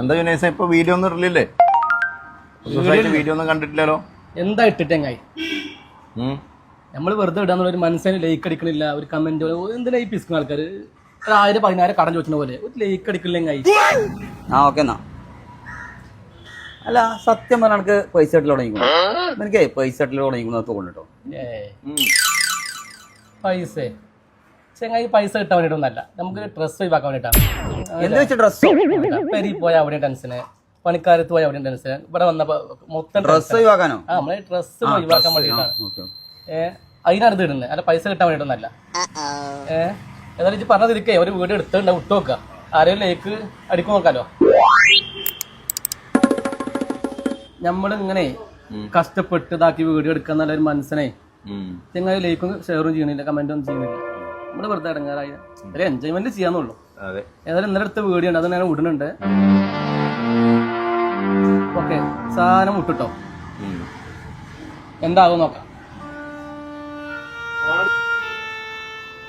എന്താ ജുനൈസ ഇപ്പൊ വീഡിയോ ഒന്നും ഇടലില്ലേ? വീഡിയോ ഒന്നും കണ്ടിട്ടില്ലല്ലോ. എന്താ ഇട്ടിട്ടെങ്ങായി നമ്മള് വെറുതെ ഇടാന്നുള്ള ഒരു മനസ്സിന് ലൈക്ക് അടിക്കണില്ല, ഒരു കമന്റ് എന്ത് ലൈക്ക് പിസ്ക്കുന്ന ആൾക്കാർ 1000-10,000 കടം ചോദിക്കുന്ന പോലെ ഒരു ലൈക്ക് അടിക്കണില്ലെങ്ങായി. ഓക്കെ എന്നാ. അല്ല സത്യം പറഞ്ഞാൽ എനിക്ക് പൈസ ഇട്ടിൽ തുടങ്ങിക്കുന്നു. എനിക്ക് പൈസ ഇട്ടിൽ തുടങ്ങിക്കുന്ന തോന്നിട്ടോ. പൈസ ചെങ്ങായി പൈസ കിട്ടാൻ വേണ്ടിയിട്ടൊന്നല്ല, നമുക്ക് ഡ്രസ്സ് ഒഴിവാക്കാൻ വേണ്ടിയിട്ടാണ്. എന്താ വെച്ചാൽ ഡ്രസ്സോ? പെരി പോയാൽ അവിടെ ടെൻഷന്, പണിക്കാരത്ത് പോയാൽ അവിടെ ടെൻഷൻ, ഇവിടെ വന്നപ്പോ മൊത്തം ഡ്രസ്സ് ഒഴിവാക്കാനോ? നമ്മളെ ഡ്രസ്സ് ഒഴിവാക്കാൻ വേണ്ടിയിട്ടാണ്. അതിനാണ് ഇത് ഇടുന്നത്, അല്ല പൈസ കിട്ടാൻ വേണ്ടിയിട്ടൊന്നല്ല. ഏതായാലും ഇത് പറഞ്ഞതിരിക്കേ ഒരു വീഡിയോ എടുത്തിട്ടുണ്ടാവും, ഇട്ട് നോക്കുക. ആരെയും ലേക്ക് അടിക്കും നോക്കാലോ. നമ്മളിങ്ങനെ കഷ്ടപ്പെട്ട് ഇതാക്കി വീഡിയോ എടുക്കാൻ നല്ലൊരു മനസ്സിനെ ചെങ്ങായി ലൈക്കും ഷെയറും ചെയ്യണില്ല, കമന്റും ഒന്നും ചെയ്യുന്നില്ല. നമ്മള് വെറുതെ ഇടങ്ങാറായി ഒരു എൻജോയ്മെന്റ് ചെയ്യാന്നുള്ളൂ. ഏതായാലും ഇന്നലെ അടുത്ത വീഡിയോ ഉണ്ട്, അത് ഞാൻ ഇടുന്നുണ്ട്. ഓക്കെ, സാധനം വിട്ടിട്ടോ, എന്താകും നോക്കാം.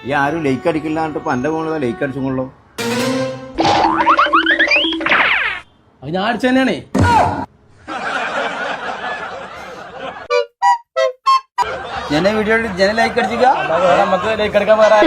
ഈ ആരും ലൈക്ക് അടിക്കില്ലാണ്ട് ഇപ്പൊ എന്റെ മോള് ലൈക്ക് അടിച്ചുകൊള്ളോ. അത് ഞാൻ അടിച്ചു തന്നെയാണേ. ജന വീഡിയോ ജന ലൈക്ക് അടിച്ചില്ല, നമുക്ക് ലൈക്ക് അടിക്കാൻ വേറെ